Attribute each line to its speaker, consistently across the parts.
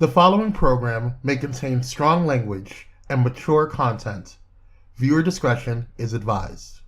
Speaker 1: The following program may contain strong language and mature content. Viewer discretion is advised.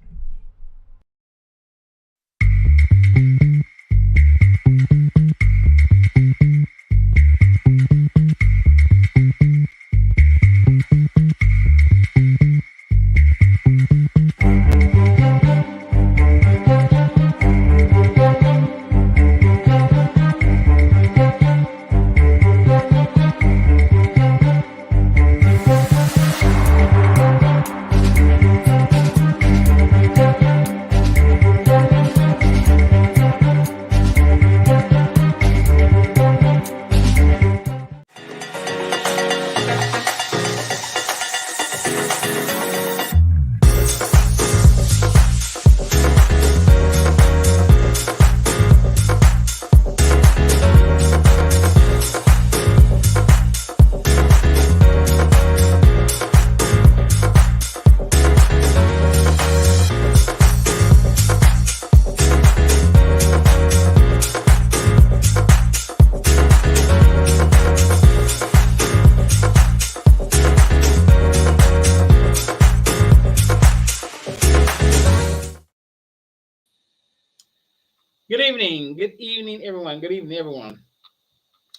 Speaker 2: Good evening, everyone. Good evening, everyone.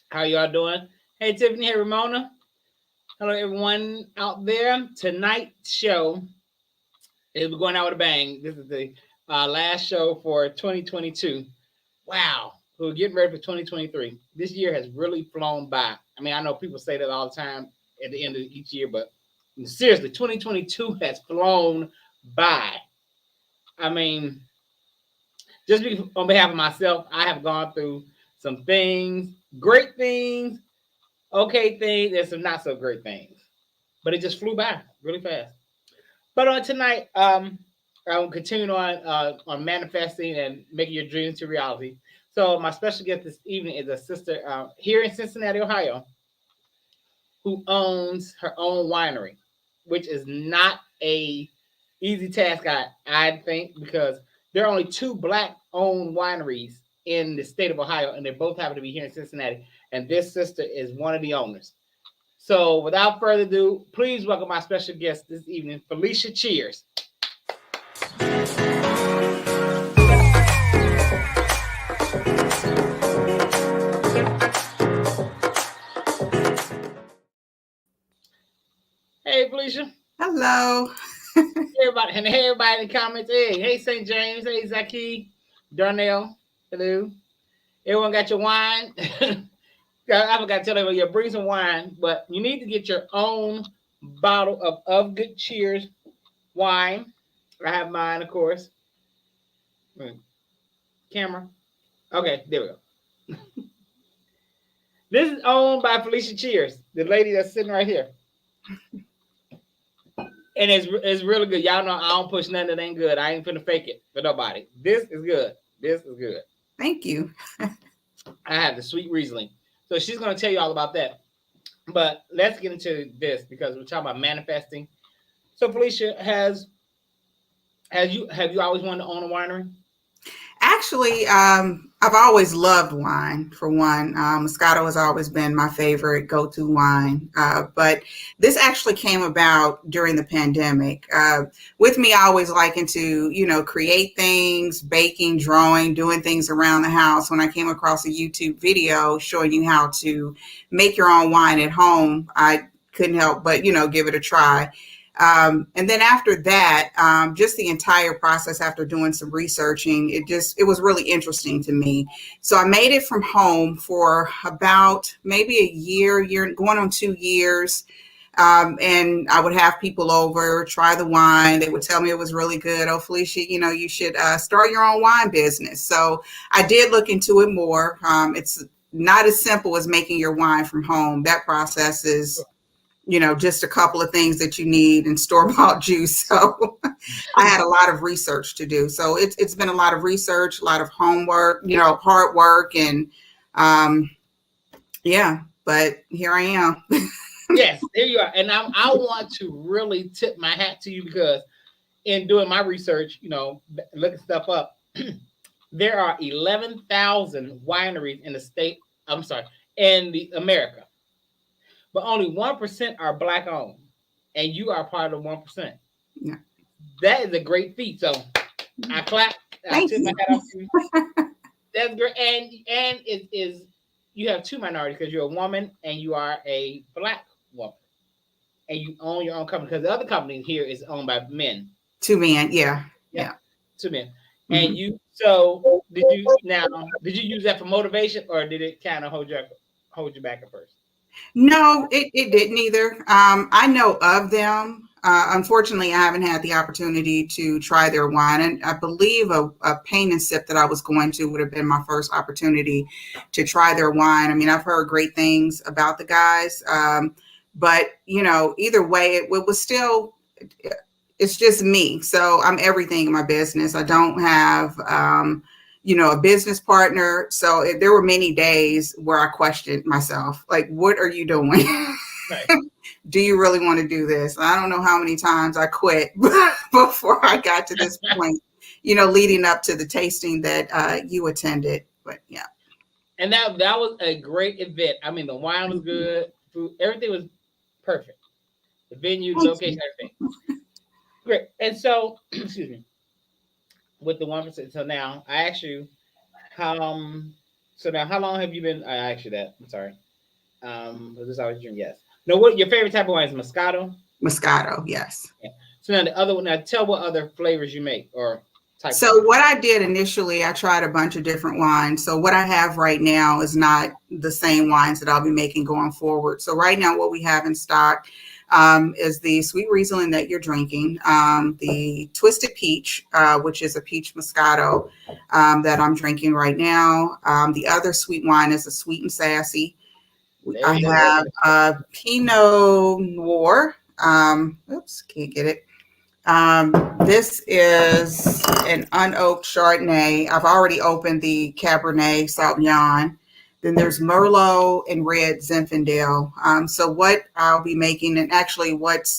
Speaker 2: How y'all doing? Hey, Tiffany. Hey, Ramona. Hello, everyone out there. Tonight's show is going out with a bang. This is the last show for 2022. Wow, we're getting ready for 2023. This year has really flown by. I mean, I know people say that all the time at the end of each year, but seriously, 2022 has flown by. I mean, just on behalf of myself, I have gone through some things, great things, okay things, and some not so great things. But it just flew by really fast. But on tonight, I'm continuing on manifesting and making your dreams to reality. So my special guest this evening is a sister here in Cincinnati, Ohio, who owns her own winery, which is not a easy task, I think, because there are only two Black-owned wineries in the state of Ohio, and they both happen to be here in Cincinnati. And this sister is one of the owners. So without further ado, please welcome my special guest this evening, Felicia Cheers. Hey, Felicia.
Speaker 3: Hello.
Speaker 2: Everybody in the comments. Hey, St. James. Hey, Zaki. Darnell. Hello. Everyone got your wine? I forgot to tell everybody, bring some wine, but you need to get your own bottle of Good Cheers wine. I have mine, of course. Camera. Okay, there we go. This is owned by Felicia Cheers, the lady that's sitting right here. And it's really good. Y'all know I don't push nothing that ain't good. I ain't finna fake it for nobody. This is good. This is good.
Speaker 3: Thank you.
Speaker 2: I have the sweet Riesling. So she's going to tell you all about that. But let's get into this because we're talking about manifesting. So Felicia, have you always wanted to own a winery?
Speaker 3: Actually, I've always loved wine, for one. Moscato has always been my favorite go-to wine. But this actually came about during the pandemic. With me, I always liking to, create things, baking, drawing, doing things around the house. When I came across a YouTube video showing you how to make your own wine at home, I couldn't help but, give it a try. And then after that, just the entire process after doing some researching, it was really interesting to me. So I made it from home for about maybe a year, going on 2 years. And I would have people over, try the wine. They would tell me it was really good. Oh, Felicia, you should start your own wine business. So I did look into it more. It's not as simple as making your wine from home. That process is just a couple of things that you need and store-bought juice. So I had a lot of research to do. So it's been a lot of research, a lot of homework, hard work. And but here I am.
Speaker 2: Yes, there you are. And I want to really tip my hat to you because in doing my research, looking stuff up, there are 11,000 wineries in the state. I'm sorry, in America. but only 1% are Black owned, and you are part of the 1%.
Speaker 3: Yeah.
Speaker 2: That is a great feat. So I clap. I
Speaker 3: Thank
Speaker 2: tip my
Speaker 3: you.
Speaker 2: hat off to you. That's great. And it is you have two minorities because you're a woman and you are a Black woman, and you own your own company because the other company here is owned by men.
Speaker 3: 2 men. Yeah.
Speaker 2: Yeah, two men.
Speaker 3: Mm-hmm.
Speaker 2: And you. So did you use that for motivation, or did it kind of hold you back at first?
Speaker 3: No, it didn't either. I know of them. Unfortunately, I haven't had the opportunity to try their wine. And I believe a pain and sip that I was going to would have been my first opportunity to try their wine. I mean, I've heard great things about the guys. But, either way, it was still, it's just me. So I'm everything in my business. I don't have, a business partner. So there were many days where I questioned myself, like, what are you doing?
Speaker 2: Right.
Speaker 3: Do you really want to do this? I don't know how many times I quit before I got to this point, leading up to the tasting that you attended. But yeah.
Speaker 2: And that was a great event. I mean, the wine was good, food, everything was perfect. The venue, the location, everything. Great. And so, excuse me, with the 1%. So now I ask you, how long have you been? I asked you that. I'm sorry. Was this always drink? Yes. No. What your favorite type of wine is? Moscato.
Speaker 3: Moscato, yes.
Speaker 2: Yeah. So now the other one. Now tell what other flavors you make or types.
Speaker 3: So what I did initially, I tried a bunch of different wines. So what I have right now is not the same wines that I'll be making going forward. So right now, what we have in stock is the sweet Riesling that you're drinking, the Twisted Peach, which is a peach Moscato that I'm drinking right now. The other sweet wine is a Sweet and Sassy. I have Pinot Noir. Oops, can't get it. This is an unoaked Chardonnay. I've already opened the Cabernet Sauvignon. Then there's Merlot and Red Zinfandel. So what I'll be making, and actually what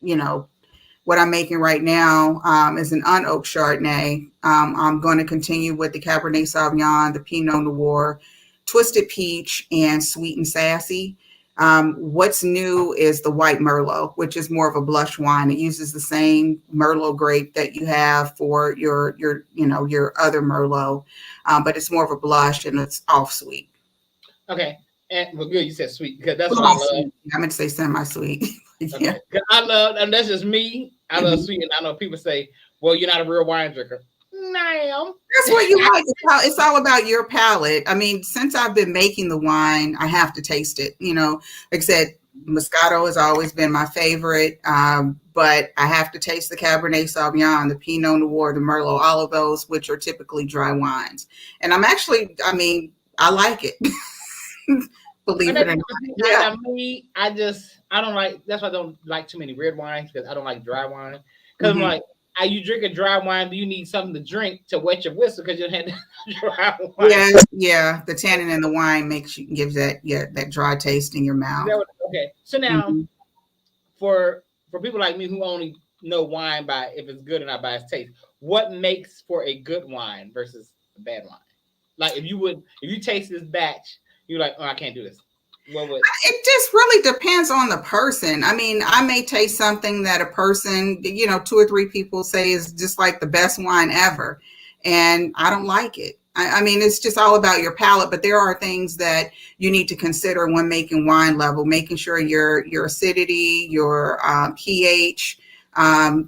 Speaker 3: I'm making right now is an unoaked Chardonnay. I'm going to continue with the Cabernet Sauvignon, the Pinot Noir, Twisted Peach, and Sweet and Sassy. What's new is the white Merlot, which is more of a blush wine. It uses the same Merlot grape that you have for your other Merlot, but it's more of a blush and it's off sweet.
Speaker 2: Okay, and well, good. You said sweet because that's what I love.
Speaker 3: I meant to say semi-sweet.
Speaker 2: Yeah, okay. I love, and that's just me. I love sweet, and I know people say, "Well, you're not a real wine drinker." No, I am.
Speaker 3: That's what you like. It's all about your palate. I mean, since I've been making the wine, I have to taste it. Like I said, Moscato has always been my favorite, but I have to taste the Cabernet Sauvignon, the Pinot Noir, the Merlot, all of those, which are typically dry wines. And I like it. Believe it or not.
Speaker 2: Yeah. Me, I don't like. That's why I don't like too many red wines because I don't like dry wine. Because I'm like, you drink a dry wine, but you need something to drink to wet your whistle because you had dry wine.
Speaker 3: Yeah. The tannin in the wine gives that dry taste in your mouth.
Speaker 2: Okay, so now for people like me who only know wine by if it's good or not by its taste, what makes for a good wine versus a bad wine? Like if you taste this batch, you're like, oh, I can't do this.
Speaker 3: It just really depends on the person. I mean, I may taste something that a person, 2 or 3 people say is just like the best wine ever, and I don't like it. I mean, it's just all about your palate, but there are things that you need to consider when making wine level, making sure your acidity, your pH,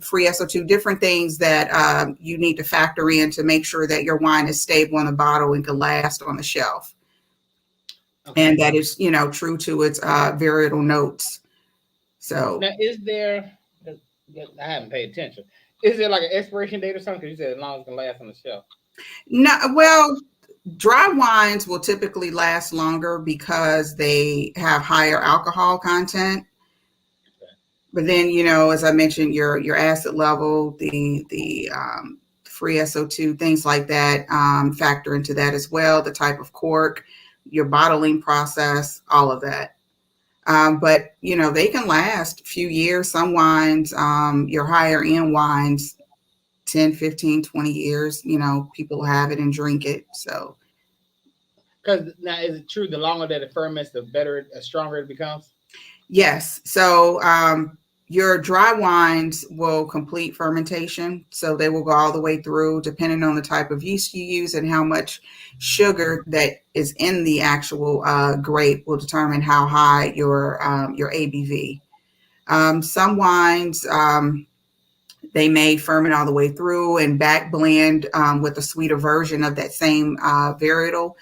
Speaker 3: free SO2, different things that you need to factor in to make sure that your wine is stable in the bottle and can last on the shelf. Okay. And that is, true to its variable notes. So
Speaker 2: now, is there? I haven't paid attention. Is there like an expiration date or something? Because you said as long as it can last on the shelf.
Speaker 3: No, well, dry wines will typically last longer because they have higher alcohol content. Okay. But then, as I mentioned, your acid level, the free SO2, things like that factor into that as well. The type of cork, your bottling process, all of that. But, they can last a few years. Some wines, your higher end wines, 10, 15, 20 years, people have it and drink it. So.
Speaker 2: Because now, is it true the longer that it ferments, the better, the stronger it becomes?
Speaker 3: Yes. So your dry wines will complete fermentation. So they will go all the way through, depending on the type of yeast you use and how much sugar that is in the actual grape will determine how high your ABV. Some wines, they may ferment all the way through and back blend with a sweeter version of that same varietal.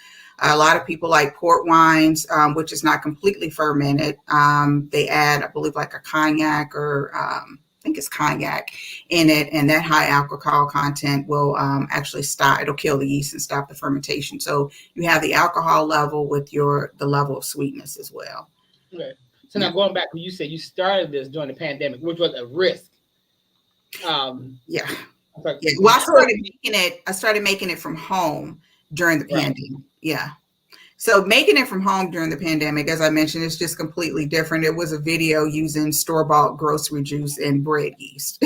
Speaker 3: A lot of people like port wines, which is not completely fermented. They add, I believe, like a cognac or I think it's cognac in it, and that high alcohol content will actually stop. It'll kill the yeast and stop the fermentation. So you have the alcohol level with the level of sweetness as well.
Speaker 2: Okay. So now going back, when you said you started this during the pandemic, which was a risk.
Speaker 3: Yeah. Well, I started making it from home during the pandemic. Yeah. So making it from home during the pandemic, as I mentioned, is just completely different. It was a video using store-bought grocery juice and bread yeast.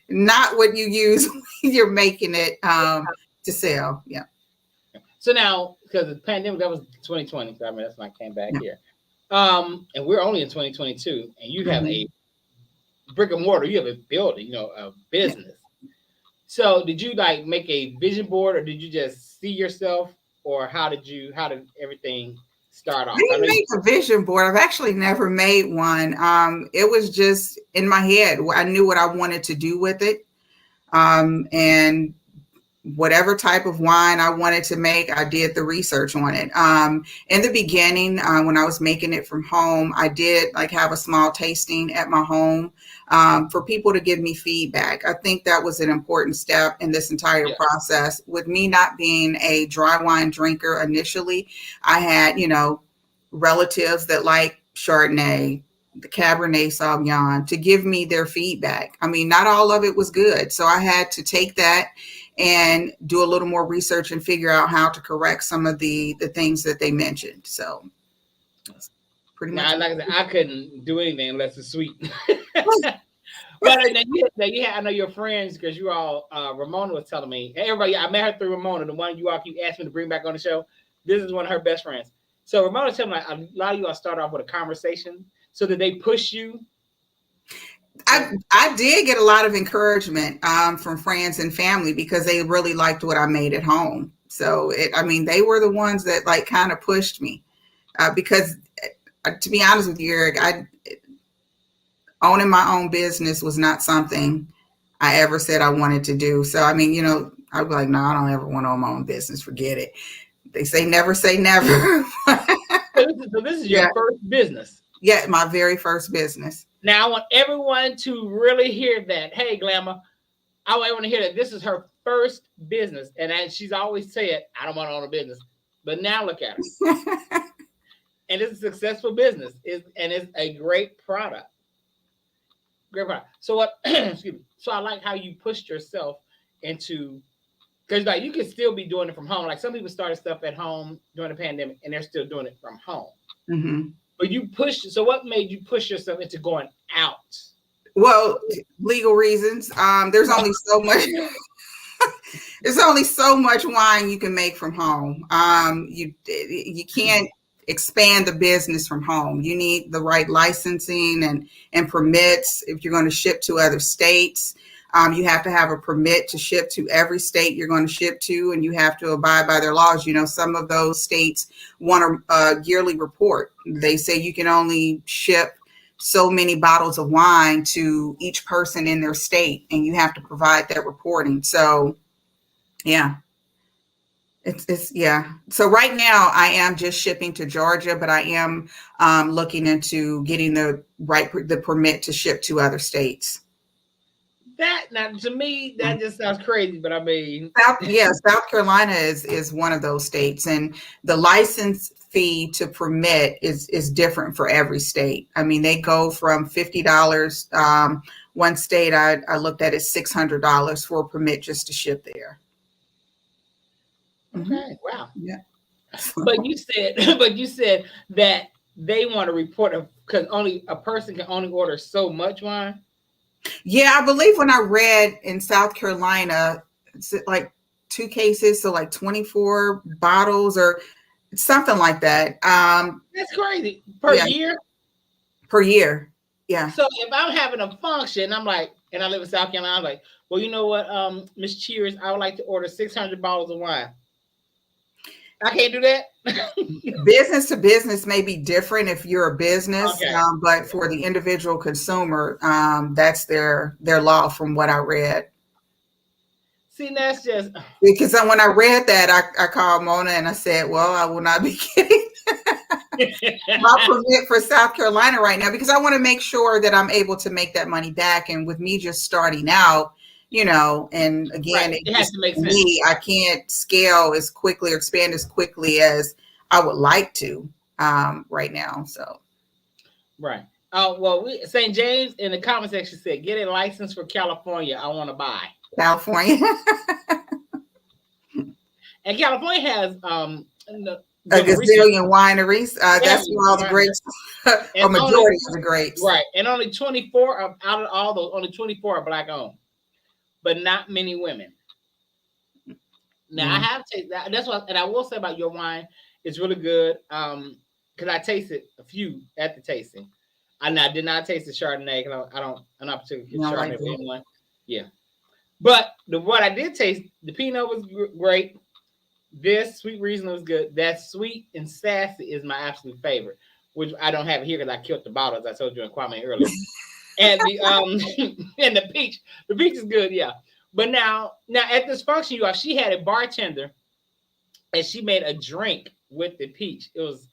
Speaker 3: Not what you use when you're making it to sell. Yeah.
Speaker 2: So now, because the pandemic, that was 2020. So I mean, that's when I came back here. And we're only in 2022, and you have a brick and mortar, you have a building, a business. So did you like make a vision board, or did you just see yourself, or how did everything start off?
Speaker 3: I didn't make a vision board. I've actually never made one. It was just in my head. I knew what I wanted to do with it. And whatever type of wine I wanted to make, I did the research on it. In the beginning, when I was making it from home, I did like have a small tasting at my home for people to give me feedback. I think that was an important step in this entire process. With me not being a dry wine drinker initially, I had, relatives that like Chardonnay, the Cabernet Sauvignon, to give me their feedback. I mean, not all of it was good. So I had to take that and do a little more research and figure out how to correct some of the things that they mentioned. So pretty much.
Speaker 2: Like I said, I couldn't do anything unless it's sweet. But I know your friends, because you all, Ramona was telling me, everybody, I met her through Ramona, the one you all keep asking me to bring back on the show. This is one of her best friends. So Ramona told me, like, a lot of you all start off with a conversation. So did they push you?
Speaker 3: I did get a lot of encouragement from friends and family because they really liked what I made at home. So they were the ones that like kind of pushed me because to be honest with you, Eric, owning my own business was not something I ever said I wanted to do. So, I'd be like, no, I don't ever want to own my own business. Forget it. They say never say never.
Speaker 2: So this is your first business.
Speaker 3: Yeah, my very first business.
Speaker 2: Now, I want everyone to really hear that. Hey, Glamour, I want to hear that this is her first business. And she's always said, I don't want to own a business. But now look at her. And it's a successful business. And it's a great product. Great product. So what? Excuse me. So I like how you pushed yourself into, because like you could still be doing it from home. Like some people started stuff at home during the pandemic and they're still doing it from home.
Speaker 3: Mm-hmm.
Speaker 2: But so what made you push yourself into going out?
Speaker 3: Well, legal reasons. There's only so much. There's only so much wine you can make from home. You can't expand the business from home. You need the right licensing and permits if you're going to ship to other states. You have to have a permit to ship to every state you're going to ship to, and you have to abide by their laws. Some of those states want a yearly report. They say you can only ship so many bottles of wine to each person in their state, and you have to provide that reporting. So, yeah. So right now I am just shipping to Georgia, but I am looking into getting the permit to ship to other states.
Speaker 2: Now to me, that just sounds crazy, but
Speaker 3: South Carolina is one of those states, and the license fee to permit is different for every state. They go from $50. One state I looked at is $600 for a permit just to ship there.
Speaker 2: Okay, wow.
Speaker 3: Yeah.
Speaker 2: But you said that they want to report because only a person can only order so much wine.
Speaker 3: Yeah, I believe when I read in South Carolina, it's like 2 cases, so like 24 bottles, or something like that.
Speaker 2: That's crazy. Per year?
Speaker 3: Per year. Yeah.
Speaker 2: So if I'm having a function, I'm like, and I live in South Carolina, I'm like, well, you know what, Miss Cheers, I would like to order 600 bottles of wine. I can't do that.
Speaker 3: Business to business may be different if you're a business,
Speaker 2: Okay.
Speaker 3: But for the individual consumer, that's their law from what I read.
Speaker 2: See, that's just
Speaker 3: because when I read that, I called Mona and I said, well, I will not be getting my permit for South Carolina right now because I want to make sure that I'm able to make that money back. And with me just starting out, and again,
Speaker 2: right. It has to make sense.
Speaker 3: I can't scale as quickly or expand as quickly as I would like to right now. So,
Speaker 2: right. Well, St. James in the comment section said, get a license for California. I want to buy.
Speaker 3: California.
Speaker 2: And California has a
Speaker 3: gazillion wineries. That's where all the grapes, a majority of the grapes.
Speaker 2: Right. And only 24 out of all those, only 24 are Black owned, but not many women. Now, I have tasted that. That's what, and I will say about your wine, it's really good. Because I tasted a few at the tasting. I did not taste the Chardonnay because I'm not particularly Chardonnay for anyone. Yeah. But what I did taste, the Pinot was great. This Sweet Riesling was good. That Sweet and Sassy is my absolute favorite, which I don't have it here because I killed the bottle, as I told you in Kwame earlier. And the and the peach is good, yeah. But now at this function, she had a bartender, and she made a drink with the peach. It was.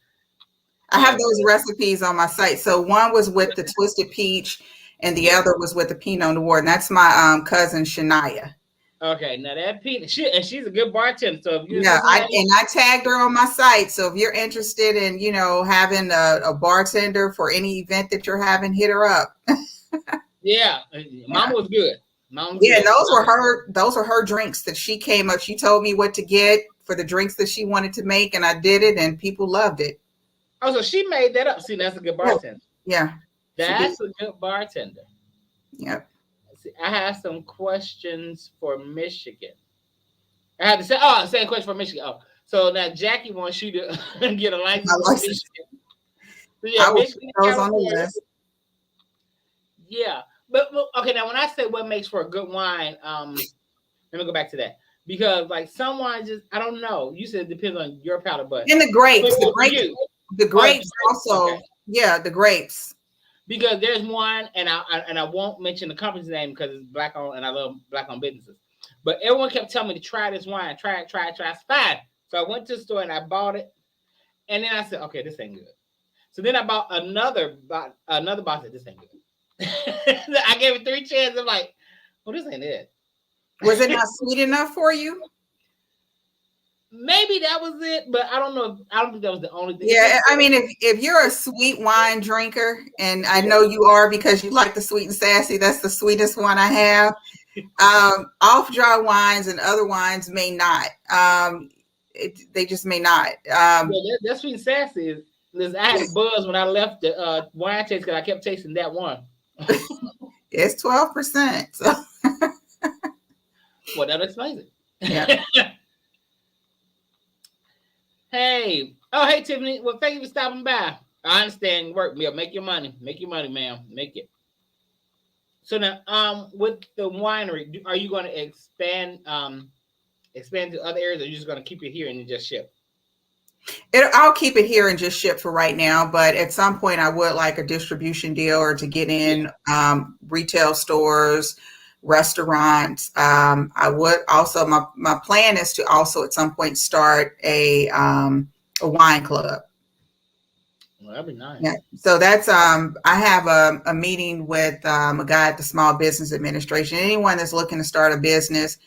Speaker 3: I have those recipes on my site. So one was with the twisted peach, and the other was with the Pinot Noir. And that's my cousin Shania.
Speaker 2: Okay, now that Pinot, she's a good bartender. So if
Speaker 3: I tagged her on my site. So if you're interested in having a bartender for any event that you're having, hit her up.
Speaker 2: Yeah, Mama was good.
Speaker 3: Good. Those were her drinks that she came up. She told me what to get for the drinks that she wanted to make, and I did it, and people loved it.
Speaker 2: Oh, so she made that up. See, that's a good bartender.
Speaker 3: Yeah.
Speaker 2: That's a good bartender.
Speaker 3: Yep.
Speaker 2: See, I have some questions for Michigan. I have to say, same question for Michigan. Oh, so now Jackie wants you to get a license for Michigan. So yeah, Michigan,
Speaker 3: on the list.
Speaker 2: Yeah. But okay, now when I say what makes for a good wine, let me go back to that. Because like some wines just, I don't know. You said it depends on your palate, but
Speaker 3: and the grapes. The grapes also. Okay. Yeah, the grapes.
Speaker 2: Because there's one, and I won't mention the company's name because it's Black owned, and I love Black owned businesses. But everyone kept telling me to try this wine, try it. It's fine. So I went to the store and I bought it, and then I said, okay, this ain't good. So then I bought another box. This ain't good. I gave it 3 chances. I'm like, well, this ain't it.
Speaker 3: Was it not sweet enough for you?
Speaker 2: Maybe that was it, but I don't know. I don't think that was the only thing.
Speaker 3: Yeah, I mean, if you're a sweet wine drinker, and I know you are because you like the sweet and sassy, that's the sweetest one I have. Off-dry wines and other wines may not. They just may not.
Speaker 2: That sweet and sassy is. Listen, I had a buzz when I left the wine taste because I kept tasting that one.
Speaker 3: It's 12%. So.
Speaker 2: Well, that explains it.
Speaker 3: Yeah.
Speaker 2: Hey, Tiffany. Well, thank you for stopping by. I understand work, Bill. Make your money, ma'am. Make it. So now, with the winery, are you going to expand to other areas, or are you just going to keep it here and then just ship?
Speaker 3: I'll keep it here and just ship for right now, but at some point I would like a distribution deal or to get in retail stores, restaurants. I would also, my plan is to also at some point start a wine club.
Speaker 2: Well, that'd be nice.
Speaker 3: Yeah. So that's I have a meeting with a guy at the Small Business Administration. Anyone that's looking to start a business,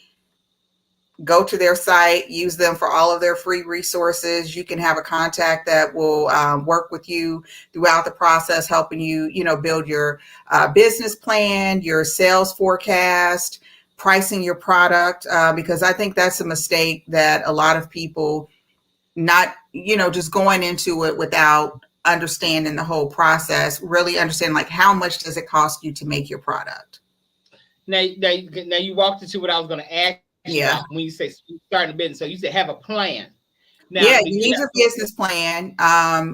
Speaker 3: go to their site, use them for all of their free resources. You can have a contact that will work with you throughout the process, helping you, build your business plan, your sales forecast, pricing your product, because I think that's a mistake that a lot of people not, just going into it without understanding the whole process, really understand like how much does it cost you to make your product.
Speaker 2: Now you walked into what I was going to ask.
Speaker 3: Yeah.
Speaker 2: When you say starting a business, so you said have a plan. Now,
Speaker 3: Yeah, you need your business plan.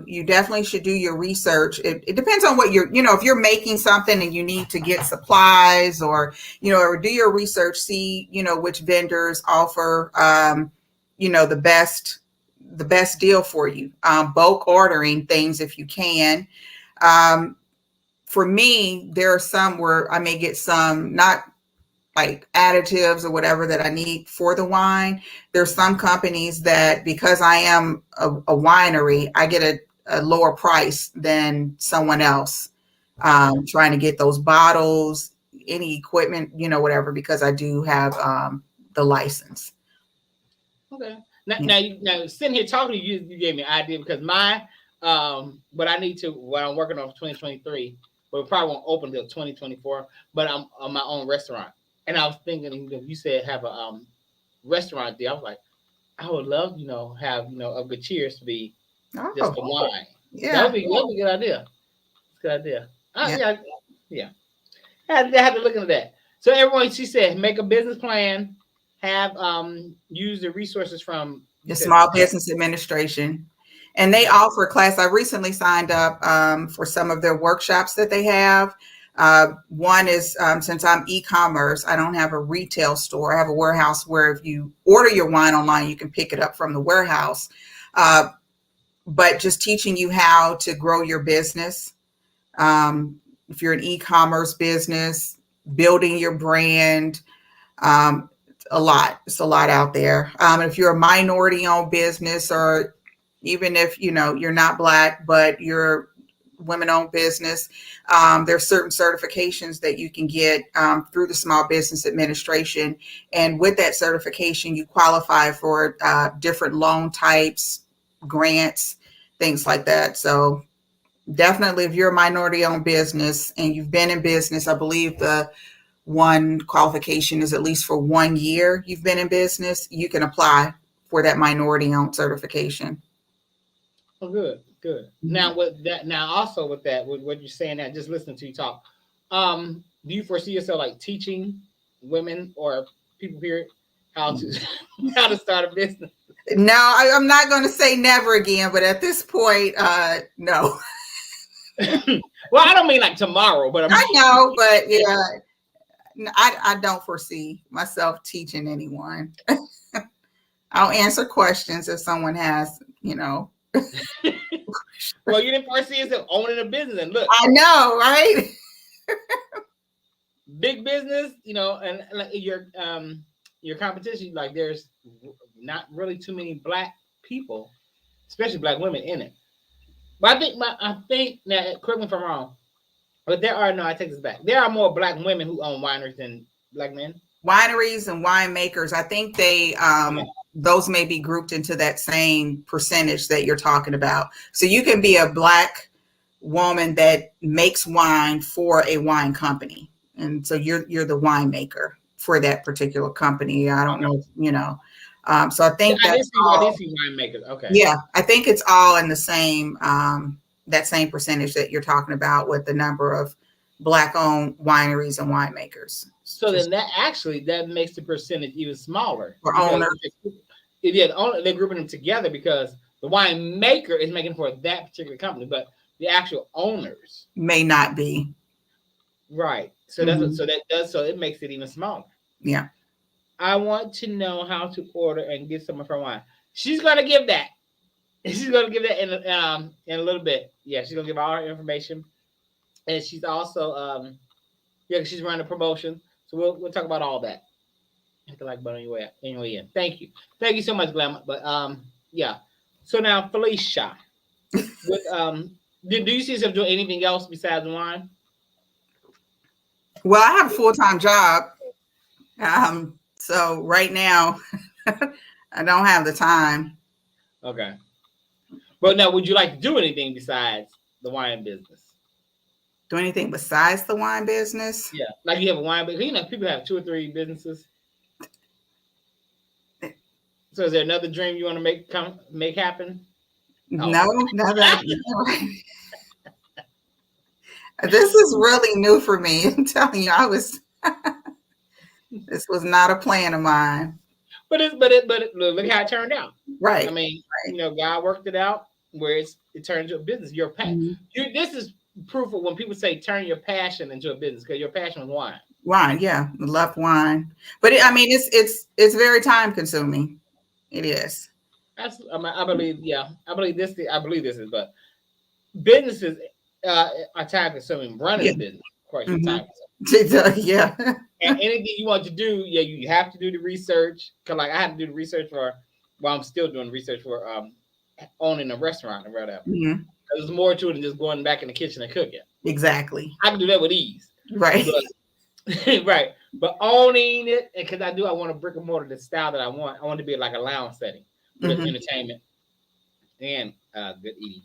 Speaker 3: You definitely should do your research. It depends on what if you're making something and you need to get supplies or do your research, see, which vendors offer, the best deal for you. Bulk ordering things if you can. For me, there are some where I may get some, not like additives or whatever that I need for the wine. There's some companies that, because I am a winery, I get a lower price than someone else, trying to get those bottles, any equipment, whatever, because I do have the license.
Speaker 2: Okay. Now, sitting here talking to you, you gave me an idea, because what I'm working on for 2023, but it probably won't open until 2024, but I'm on my own restaurant. And I was thinking, you said have a restaurant there. I was like, I would love, have, a good cheers to be just the wine.
Speaker 3: Yeah.
Speaker 2: That would be a good idea. It's a good idea. Yeah. I had to look into that. So everyone, she said, make a business plan, have use the resources from
Speaker 3: the Small Business Administration. And they offer class. I recently signed up for some of their workshops that they have. One is, since I'm e-commerce, I don't have a retail store. I have a warehouse where if you order your wine online, you can pick it up from the warehouse. But just teaching you how to grow your business. If you're an e-commerce business, building your brand, it's a lot out there. If you're a minority-owned business, or even if you're not Black, but you're women-owned business, there's certain certifications that you can get through the Small Business Administration, and with that certification, you qualify for different loan types, grants, things like that. So definitely, if you're a minority-owned business and you've been in business, I believe the one qualification is at least for 1 year you've been in business, you can apply for that minority-owned certification.
Speaker 2: Oh, good. Now with that, also with what you're saying, that just listening to you talk, do you foresee yourself like teaching women or people here how to start a business?
Speaker 3: No, I'm not going to say never again, but at this point, no.
Speaker 2: Well, I don't mean like tomorrow, but
Speaker 3: I know, but yeah, I don't foresee myself teaching anyone. I'll answer questions if someone has,
Speaker 2: Well, you didn't foresee yourself owning a business, and look,
Speaker 3: I know, right?
Speaker 2: Big business, and like your competition, like there's not really too many Black people, especially Black women, in it. But I think now, correct me if I'm wrong, but I take this back. There are more Black women who own wineries than Black men.
Speaker 3: Wineries and winemakers, I think those may be grouped into that same percentage that you're talking about. So you can be a Black woman that makes wine for a wine company, and so you're the winemaker for that particular company. I don't know, so I think
Speaker 2: I did see winemakers. Okay.
Speaker 3: Yeah, I think it's all in the same that same percentage that you're talking about, with the number of Black-owned wineries and winemakers.
Speaker 2: So then that makes the percentage even smaller.
Speaker 3: For owners.
Speaker 2: They're grouping them together because the winemaker is making for that particular company, but the actual owners
Speaker 3: may not be.
Speaker 2: Right. So so it makes it even smaller.
Speaker 3: Yeah.
Speaker 2: I want to know how to order and get some of her wine. She's gonna give that. She's gonna give that in a little bit. Yeah, she's gonna give all her information, and she's also she's running a promotion. So we'll talk about all that. Hit the like button anyway in. Thank you so much, Glam. But yeah. So now, Felicia, with do you see yourself doing anything else besides wine?
Speaker 3: Well, I have a full-time job. So right now, I don't have the time.
Speaker 2: Okay. But now, would you like to do anything besides the wine business?
Speaker 3: Do anything besides the wine business?
Speaker 2: Yeah, like you have a wine business. People have 2 or 3 businesses. So, is there another dream you want to make happen?
Speaker 3: No, that. This is really new for me. I'm telling you, this was not a plan of mine.
Speaker 2: Look how it turned out.
Speaker 3: Right.
Speaker 2: I mean, God worked it out where it turned into a business. Your passion. This is proof of when people say turn your passion into a business, because your passion was wine.
Speaker 3: Wine, yeah, love wine, but it's very time consuming. It is.
Speaker 2: I believe this. I believe this is, but businesses are time consuming. Running a business, of course, time consuming.
Speaker 3: Yeah.
Speaker 2: And anything you want to do, you have to do the research. Cause like I had to do the research I'm still doing research for owning a restaurant or whatever. There's more to it than just going back in the kitchen and cooking.
Speaker 3: Exactly.
Speaker 2: I can do that with ease.
Speaker 3: Right.
Speaker 2: But, right. But owning it, because I want a brick and mortar, the style that I want. I want it to be like a lounge setting with entertainment and good eating.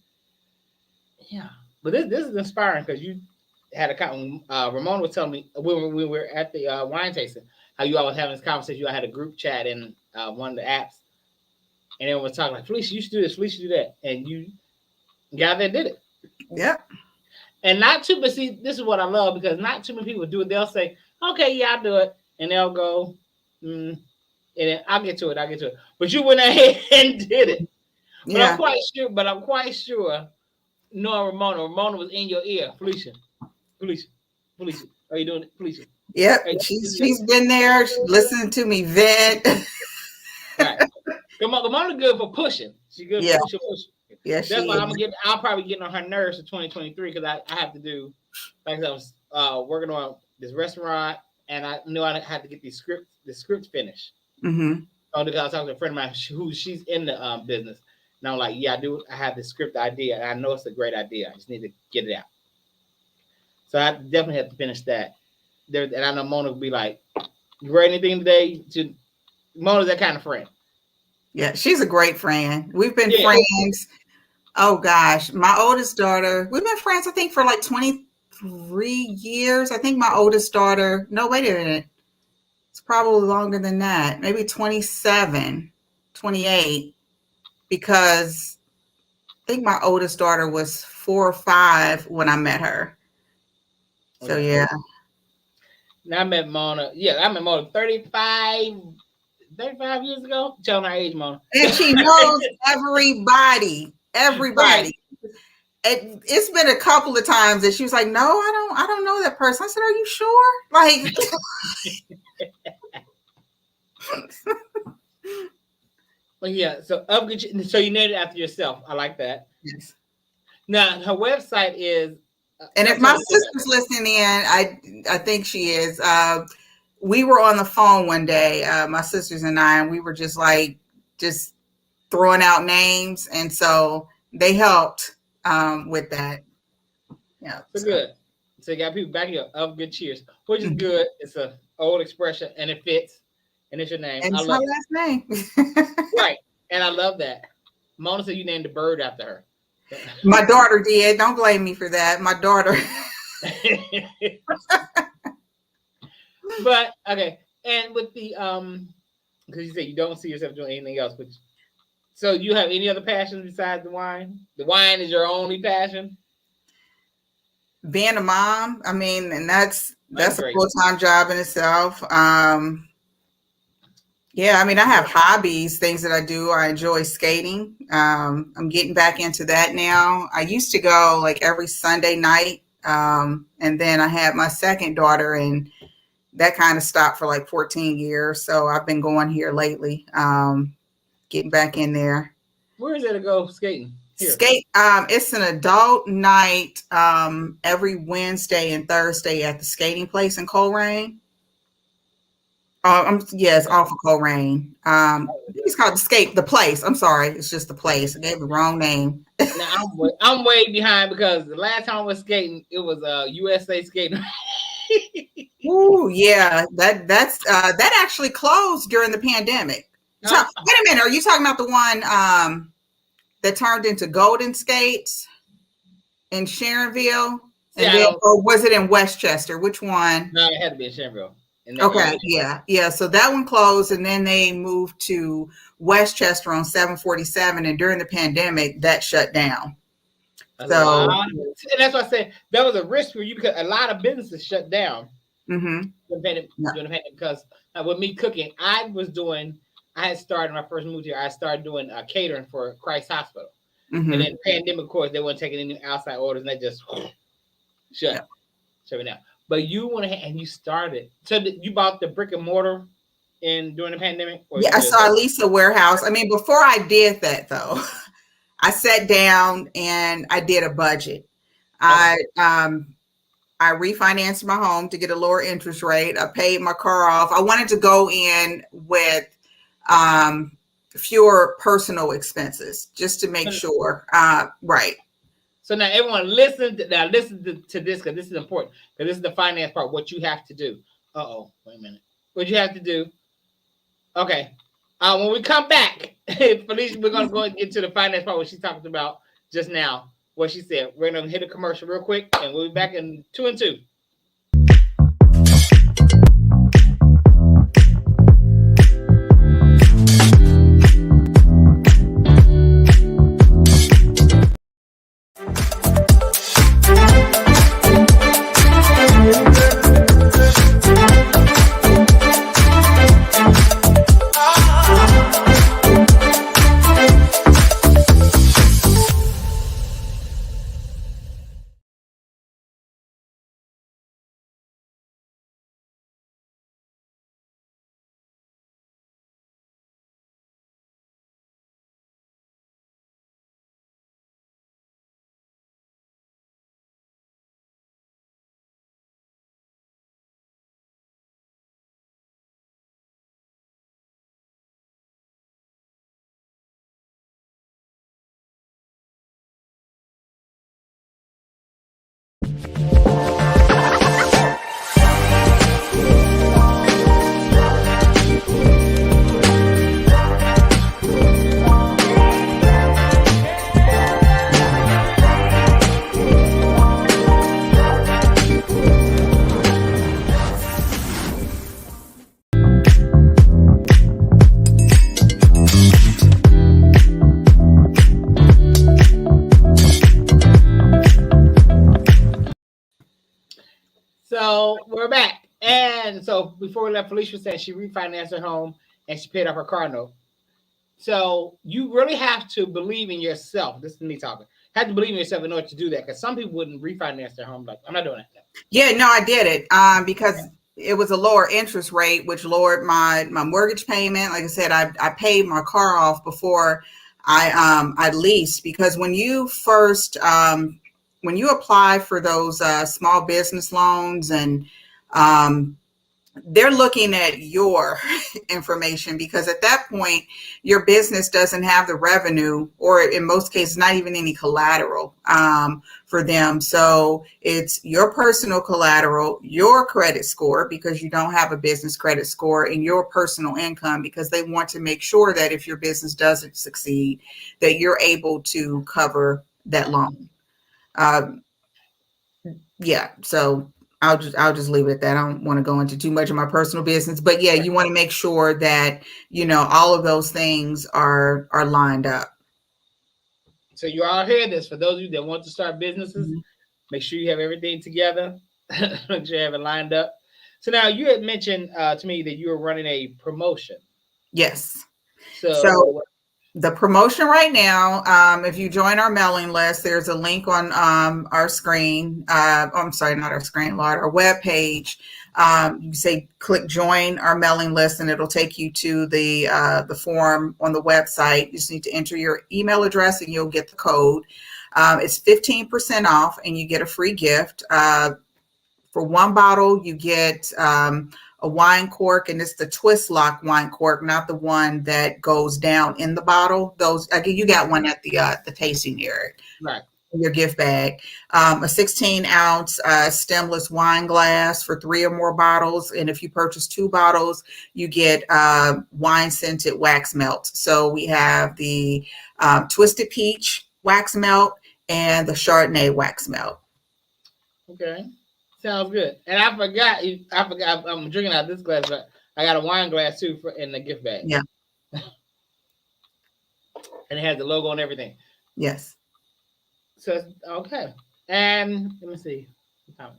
Speaker 2: Yeah. But this is inspiring, because you had a Ramona was telling me when we were at the wine tasting how you all was having this conversation. You all had a group chat in one of the apps, and everyone was talking like, Felicia, you should do this, Felicia, do that, and you got there and did it.
Speaker 3: Yep.
Speaker 2: And not too, but see, this is what I love, because not too many people do it. They'll say, okay, yeah, I'll do it, and they'll go, and then I'll get to it. But you went ahead and did it. But yeah. I'm quite sure. Knowing Ramona was in your ear. Felicia, are you doing it? Felicia.
Speaker 3: Yep, she's been there listening to me vent.
Speaker 2: Right. Ramona's good for pushing. She's good for pushing.
Speaker 3: Yeah,
Speaker 2: that's why I'll probably get on her nerves for 2023, because I have to do, like I was working on this restaurant, and I knew I had to get the script finished. Because I was talking to a friend of mine she's in the business. And I'm like, yeah, I have this script idea, and I know it's a great idea. I just need to get it out. So I definitely have to finish that. And I know Mona will be like, you read anything today? Mona's that kind of friend.
Speaker 3: Yeah, she's a great friend. We've been friends. Oh, gosh. My oldest daughter, we've been friends, I think, for like 23 years. I think my oldest daughter, no, wait a minute. It's probably longer than that. Maybe 27, 28. Because I think my oldest daughter was 4 or 5 when I met her. So, yeah.
Speaker 2: Now I met Mona. Yeah, I met Mona 35 years ago. Telling her age, Mona.
Speaker 3: And she knows everybody. Right. It's been a couple of times that she was like, no, I don't know that person. I said, are you sure? Like...
Speaker 2: Well, yeah, so you named it after yourself. I like that.
Speaker 3: Yes.
Speaker 2: Now her website is.
Speaker 3: And if my sister's listening in, I think she is. We were on the phone one day, my sisters and I, and we were just throwing out names, and so they helped with that. Yeah.
Speaker 2: So good. So you got people backing up. Of good cheers, which is good. It's an old expression, and it fits. And it's your name.
Speaker 3: And it's my last name.
Speaker 2: Right. And I love that. Mona said you named the bird after her.
Speaker 3: My daughter did. Don't blame me for that. My daughter.
Speaker 2: But okay. And with the because you said you don't see yourself doing anything else, but so you have any other passions besides the wine? The wine is your only passion?
Speaker 3: Being a mom, I mean, and that's a full-time job in itself. Yeah, I mean, I have hobbies, things that I do. I enjoy skating. I'm getting back into that now. I used to go like every Sunday night. And then I had my second daughter, and that kind of stopped for like 14 years. So I've been going here lately, getting back in there.
Speaker 2: Where is it to go skating? Here.
Speaker 3: It's an adult night every Wednesday and Thursday at the skating place in Coleraine. It's off of Coleraine. It's called the place. I'm sorry, it's just the place. I gave the wrong name.
Speaker 2: Now I'm way behind, because the last time I was skating, it was USA skating.
Speaker 3: Ooh, yeah, that actually closed during the pandemic. Wait a minute, are you talking about the one that turned into Golden Skates in Sharonville? Or was it in Westchester? Which one?
Speaker 2: No, it had to be in Sharonville.
Speaker 3: Okay, yeah. So that one closed, and then they moved to Westchester on 747. And during the pandemic, that shut down. And
Speaker 2: that's why I said that was a risk for you, because a lot of businesses shut down. During the pandemic, because with me cooking, I was doing I had started when I first moved here. I started doing catering for Christ Hospital,
Speaker 3: Mm-hmm.
Speaker 2: and then pandemic, of course, they weren't taking any outside orders, and they just shut it down. But you went ahead and you started. So you bought the brick and mortar in during the pandemic, or
Speaker 3: Yeah, so I leased a warehouse. I mean, before I did that though, I sat down and I did a budget. I refinanced my home to get a lower interest rate. I paid my car off. I wanted to go in with fewer personal expenses just to make sure. Right.
Speaker 2: So now everyone listen to this because this is important, because this is the finance part. What you have to do. Wait a minute. What you have to do. Okay. When we come back, Felicia, we're gonna go and get to the finance part, what she talked about just now. What she said. We're gonna hit a commercial real quick, and we'll be back in 2 and 2. So we're back. And so before we left, Felicia said she refinanced her home and she paid off her car note. So you really have to believe in yourself. This is me talking. Have to believe in yourself in order to do that, because some people wouldn't refinance their home. Like, I'm not doing that.
Speaker 3: Yeah, no, I did it because it was a lower interest rate, which lowered my mortgage payment. Like I said, I paid my car off before I leased, because when you first when you apply for those small business loans, and they're looking at your information, because at that point your business doesn't have the revenue, or in most cases not even any collateral for them. So it's your personal collateral, your credit score, because you don't have a business credit score, and your personal income, because they want to make sure that if your business doesn't succeed, that you're able to cover that loan. Yeah, so I'll just leave it at that. I don't want to go into too much of my personal business, but yeah, you want to make sure that, you know, all of those things are lined up.
Speaker 2: So you all hear this. For those of you that want to start businesses, make sure you have everything together. Make sure you have it lined up. So now you had mentioned to me that you were running a promotion.
Speaker 3: Yes.
Speaker 2: So
Speaker 3: the promotion right now, if you join our mailing list, there's a link on our screen. I'm sorry, not our screen, Lord, our webpage. You say click join our mailing list, and it'll take you to the form on the website. You just need to enter your email address, and you'll get the code. It's 15% off, and you get a free gift. For one bottle, you get a wine cork, and it's the twist lock wine cork, not the one that goes down in the bottle. Those, again, you got one at the tasting area,
Speaker 2: right,
Speaker 3: in your gift bag. A 16-ounce stemless wine glass for 3 or more bottles, and if you purchase 2 bottles, you get wine scented wax melt. So we have the Twisted Peach wax melt and the Chardonnay wax melt.
Speaker 2: Okay. Sounds good. And I forgot. I'm drinking out this glass, but I got a wine glass too in the gift bag.
Speaker 3: Yeah.
Speaker 2: And it has the logo and everything.
Speaker 3: Yes.
Speaker 2: So okay. And let me see.
Speaker 3: I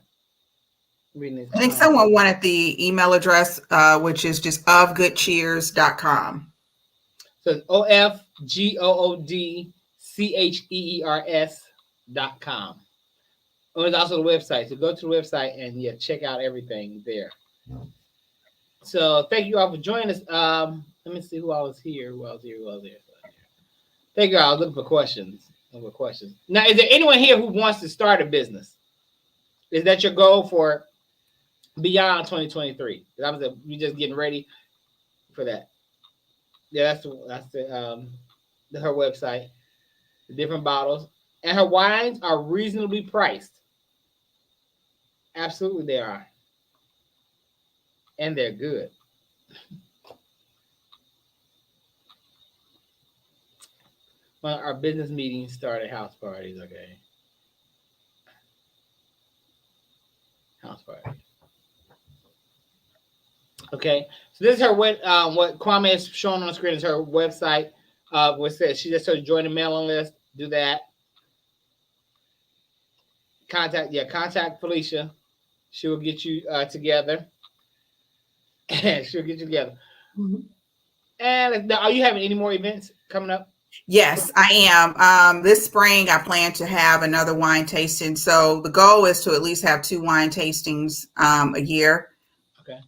Speaker 3: think someone wanted the email address, which is just ofgoodcheers.com.
Speaker 2: So it's OFGOODCHEERS.com. Oh, it's also the website. So go to the website and check out everything there. So thank you all for joining us. Let me see who else was here. Who else here? Thank you all. I was looking for questions. Now, is there anyone here who wants to start a business? Is that your goal for beyond 2023? Because you're just getting ready for that. Yeah, that's her website. The different bottles, and her wines are reasonably priced. Absolutely, they are, and they're good. Well, our business meetings start at house parties. Okay, house parties. Okay, so this is her what Kwame is showing on the screen is her website. What says she just said join the mailing list. Do that. Contact Felicia. She will get you together. She'll get you together. Mm-hmm. And are you having any more events coming up?
Speaker 3: Yes, I am. This spring, I plan to have another wine tasting. So the goal is to at least have 2 wine tastings a year.
Speaker 2: Okay.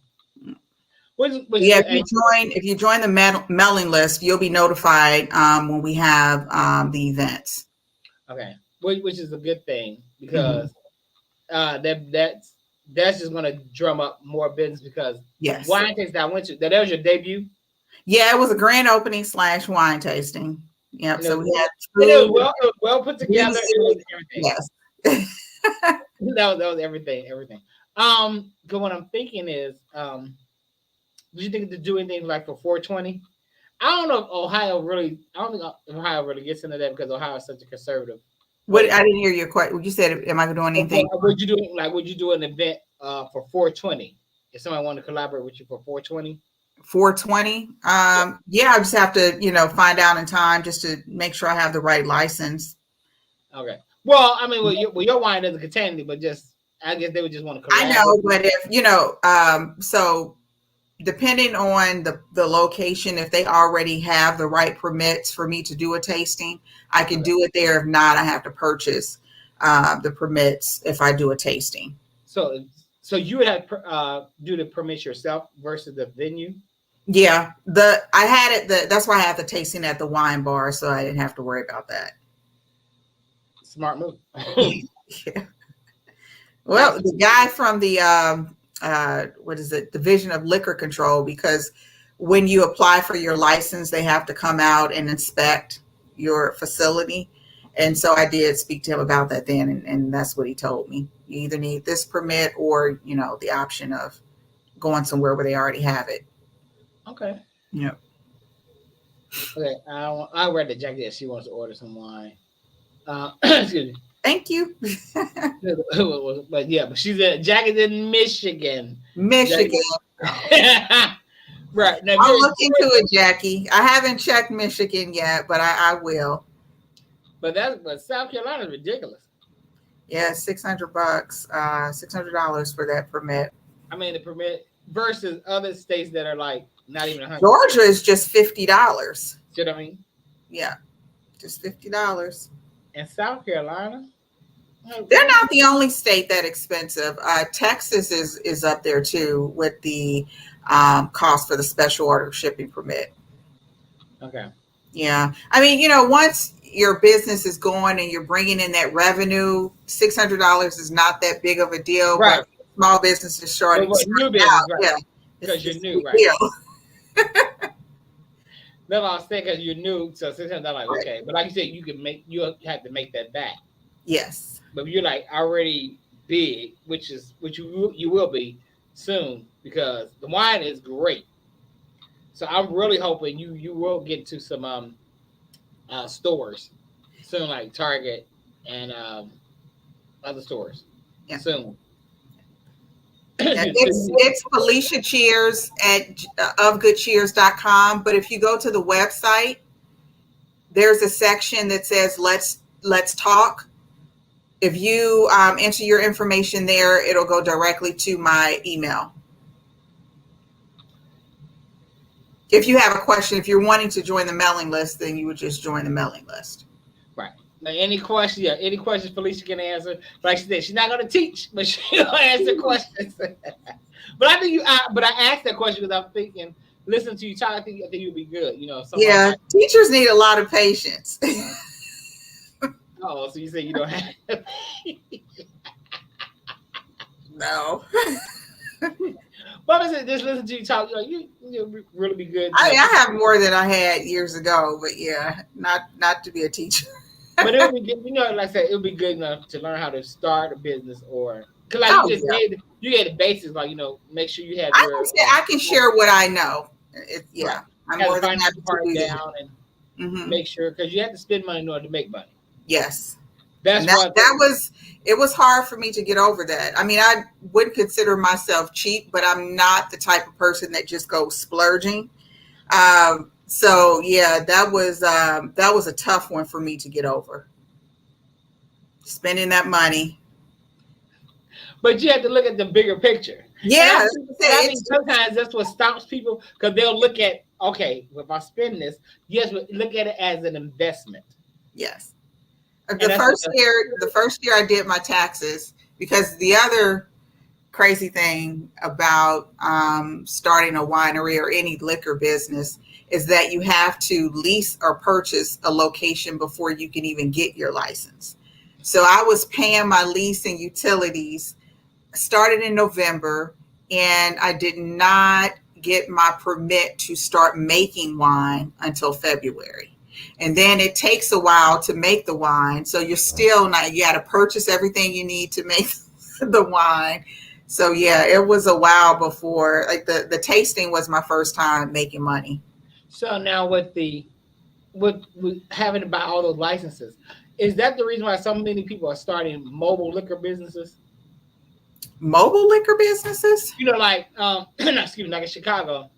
Speaker 3: If you join the mailing list, you'll be notified when we have the events.
Speaker 2: Okay, which is a good thing because that's just going to drum up more business because wine tasting I went to that was your debut.
Speaker 3: Yeah, it was a grand opening / wine tasting. Yep. So we had
Speaker 2: food, it was well put together.
Speaker 3: Music, yes.
Speaker 2: that was everything. Because what I'm thinking is, do you think to do anything like for 420? I don't know if Ohio really. I don't think Ohio really gets into that because Ohio is such a conservative.
Speaker 3: What I didn't hear you quite. You said, "Am I doing anything?"
Speaker 2: Would you do an event for 420? If somebody wanted to collaborate with you for 420.
Speaker 3: 420. I just have to, find out in time just to make sure I have the right license.
Speaker 2: Okay. Well, I mean, your wine doesn't contain anything, but I guess they would just want to collaborate.
Speaker 3: I know, but if so depending on the location, if they already have the right permits for me to do a tasting, I can do it there. If not, I have to purchase the permits if I do a tasting.
Speaker 2: So you would have do the permits yourself versus the venue.
Speaker 3: Yeah, I had it. That's why I had the tasting at the wine bar, so I didn't have to worry about that.
Speaker 2: Smart move.
Speaker 3: Yeah. Well, the guy from the Division of Liquor Control, because when you apply for your license, they have to come out and inspect your facility, and so I did speak to him about that then, and that's what he told me. You either need this permit or the option of going somewhere where they already have it.
Speaker 2: Okay.
Speaker 3: Yep.
Speaker 2: Okay. I read that Jackie that she wants to order some wine. Excuse me.
Speaker 3: Thank you.
Speaker 2: But she's Jackie's in Michigan.
Speaker 3: Michigan.
Speaker 2: Right. Now,
Speaker 3: I'll look into it, Jackie. I haven't checked Michigan yet, but I will.
Speaker 2: But South Carolina is ridiculous.
Speaker 3: Yeah, $600, $600 for that permit.
Speaker 2: I mean, the permit versus other states that are like not even $100.
Speaker 3: Georgia is just $50.
Speaker 2: See what I mean?
Speaker 3: Yeah, just $50.
Speaker 2: And South Carolina,
Speaker 3: they're not the only state that expensive. Texas is up there too with the cost for the special order shipping permit.
Speaker 2: Okay.
Speaker 3: Yeah, I mean, once your business is going and you're bringing in that revenue, $600 is not that big of a deal.
Speaker 2: Right.
Speaker 3: But small businesses starting
Speaker 2: new business,
Speaker 3: out,
Speaker 2: right?
Speaker 3: yeah,
Speaker 2: because you're new, right? That's what I was saying, because you're new, so $600, like, okay. But like you said, you have to make that back.
Speaker 3: Yes.
Speaker 2: But you're like already big, which you will be soon, because the wine is great. So I'm really hoping you will get to some stores soon, like Target and other stores soon.
Speaker 3: It's Felicia Cheers at ofgoodcheers.com. But if you go to the website, there's a section that says let's talk. If you enter your information there, it'll go directly to my email. if you have a question, if you're wanting to join the mailing list, then you would just join the mailing list.
Speaker 2: Right. Now, any questions? Yeah, any questions Felicia can answer. Like she said, she's not going to teach, but she'll answer questions. But I think but I asked that question because I'm thinking, listen to you talk. I think you'll be good. You know,
Speaker 3: yeah, teachers need a lot of patience.
Speaker 2: Oh, so you say you don't have?
Speaker 3: No.
Speaker 2: But I said, just listen to you talk. You'll really be good.
Speaker 3: I have more than I had years ago, but yeah, not to be a teacher.
Speaker 2: But it would be good, like I said, it would be good enough to learn how to start a business or because like you gave the basics, like make sure you have
Speaker 3: I can share what I know. Yeah,
Speaker 2: right.
Speaker 3: I'm more than happy to do
Speaker 2: down
Speaker 3: that.
Speaker 2: And make sure because you have to spend money in order to make money.
Speaker 3: Yes,
Speaker 2: it
Speaker 3: was hard for me to get over that. I mean, I wouldn't consider myself cheap, but I'm not the type of person that just goes splurging. So yeah, that was a tough one for me to get over. Spending that money.
Speaker 2: But you have to look at the bigger picture.
Speaker 3: Yeah.
Speaker 2: I think sometimes that's what stops people because they'll look at, okay, if I spend this, yes, look at it as an investment.
Speaker 3: Yes. The first year I did my taxes, because the other crazy thing about starting a winery or any liquor business is that you have to lease or purchase a location before you can even get your license. So I was paying my lease and utilities, started in November, and I did not get my permit to start making wine until February. And then it takes a while to make the wine. So you're still not, you got to purchase everything you need to make the wine. So yeah, it was a while before, like the tasting was my first time making money.
Speaker 2: So now with having to buy all those licenses, is that the reason why so many people are starting mobile liquor businesses?
Speaker 3: Mobile liquor businesses?
Speaker 2: Like excuse me, like in Chicago,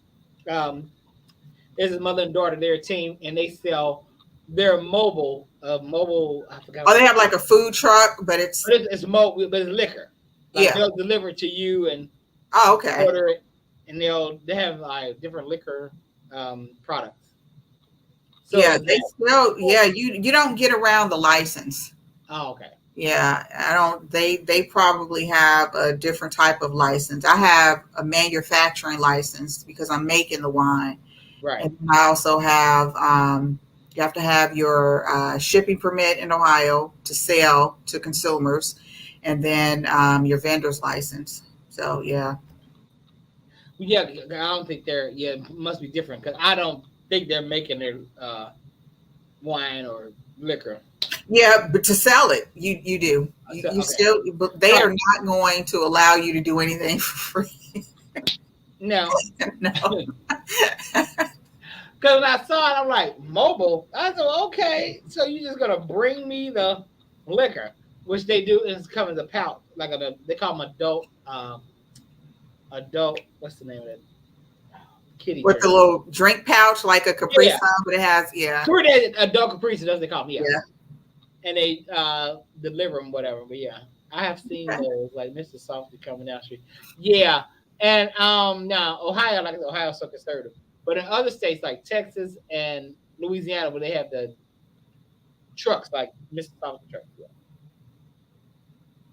Speaker 2: there's a mother and daughter, they're a team, and they sell their mobile. I forgot.
Speaker 3: Oh, they have like a food truck, but it's
Speaker 2: mobile, but it's liquor. Like they'll deliver it to you and order it, and they have like different liquor products. So
Speaker 3: they still you don't get around the license.
Speaker 2: Oh, okay.
Speaker 3: Yeah, I don't. They probably have a different type of license. I have a manufacturing license because I'm making the wine.
Speaker 2: Right.
Speaker 3: And I also have you have to have your shipping permit in Ohio to sell to consumers, and then your vendor's license. So yeah.
Speaker 2: Yeah, I don't think they're. Yeah, it must be different because I don't think they're making their wine or liquor.
Speaker 3: Yeah, but to sell it, you do. You still, but they are not going to allow you to do anything for free.
Speaker 2: No.
Speaker 3: No.
Speaker 2: Because when I saw it, I'm like, mobile? I said, okay, so you're just going to bring me the liquor, which they do is come in a pouch. Like they call them adult, what's the name of it? Kitty
Speaker 3: with the little drink pouch, like a Capri Sun, but it has,
Speaker 2: adult Capri Sun, that's what they call them, yeah. And they deliver them, whatever, but yeah. I have seen those, like Mr. Softy coming down the street. Yeah, and now Ohio, like Ohio is so conservative. But in other states like Texas and Louisiana, where they have the trucks, like Mr. Thomas truck. Yeah.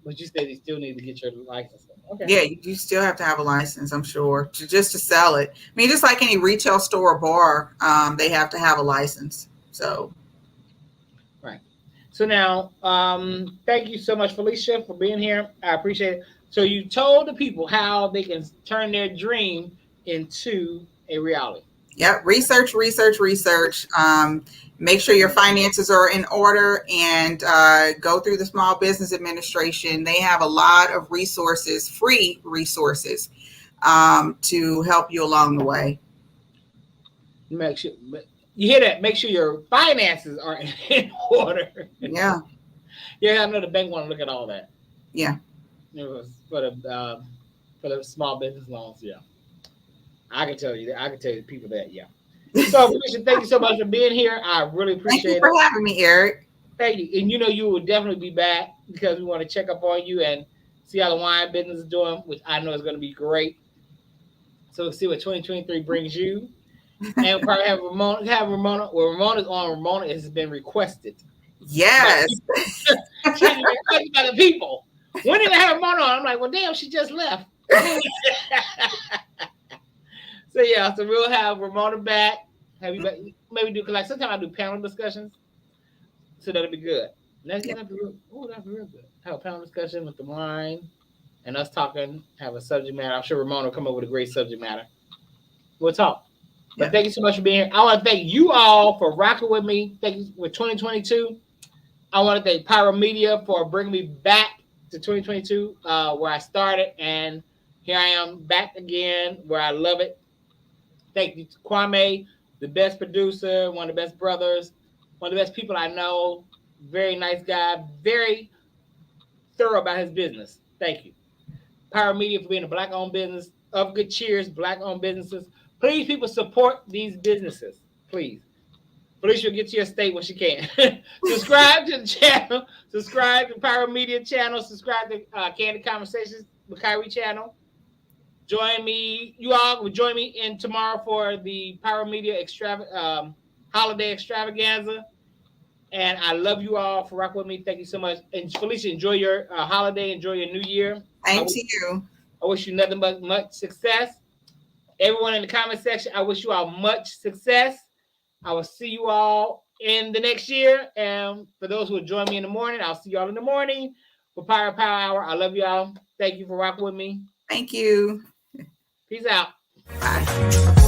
Speaker 2: But you said you still need to get your license. Okay.
Speaker 3: Yeah, you still have to have a license, I'm sure, just to sell it. I mean, just like any retail store or bar, they have to have a license. So.
Speaker 2: Right. So now, thank you so much, Felicia, for being here. I appreciate it. So you told the people how they can turn their dream into a reality.
Speaker 3: Yeah, research. Make sure your finances are in order and go through the Small Business Administration. They have a lot of resources, free resources, to help you along the way.
Speaker 2: Make sure you hear that. Make sure your finances are in order.
Speaker 3: Yeah.
Speaker 2: Yeah, I know the bank want to look at all that.
Speaker 3: Yeah.
Speaker 2: It was for the small business loans. Yeah. I can tell you that. I can tell you the people that, yeah. So, Felicia, thank you so much for being here. I really appreciate it.
Speaker 3: Thank you for having me, Eric.
Speaker 2: Thank you. And you will definitely be back because we want to check up on you and see how the wine business is doing, which I know is going to be great. So, we'll see what 2023 brings you. And probably have Ramona. Well, Ramona's on. Ramona has been requested.
Speaker 3: Yes.
Speaker 2: She's been requested by the people. When did I have Ramona on? I'm like, well, damn, she just left. So yeah, so we'll have Ramona back. Have you back? Maybe do, because like sometimes I do panel discussions, so that'll be good. That'd be real good. Have a panel discussion with the wine and us talking. Have a subject matter. I'm sure Ramona will come up with a great subject matter. We'll talk. But thank you so much for being here. I want to thank you all for rocking with me. Thank you with 2022. I want to thank Pyro Media for bringing me back to 2022, where I started, and here I am back again, where I love it. Thank you to Kwame, the best producer, one of the best brothers, one of the best people I know. Very nice guy, very thorough about his business. Thank you. Pyro Media for being a Black-owned business. Of good cheers, Black-owned businesses. Please, people, support these businesses. Please. Felicia will get to your state when she can. Subscribe to the channel. Subscribe to Pyro Media channel. Subscribe to Kandid Konversations with Kire channel. Join me. You all will join me in tomorrow for the Pyro Media holiday extravaganza. And I love you all for rocking with me. Thank you so much. And Felicia, enjoy your holiday. Enjoy your new year.
Speaker 3: Thank you.
Speaker 2: I wish you nothing but much success. Everyone in the comment section, I wish you all much success. I will see you all in the next year. And for those who will join me in the morning, I'll see you all in the morning for Power Hour. I love you all. Thank you for rocking with me.
Speaker 3: Thank you.
Speaker 2: Peace out.
Speaker 3: Bye.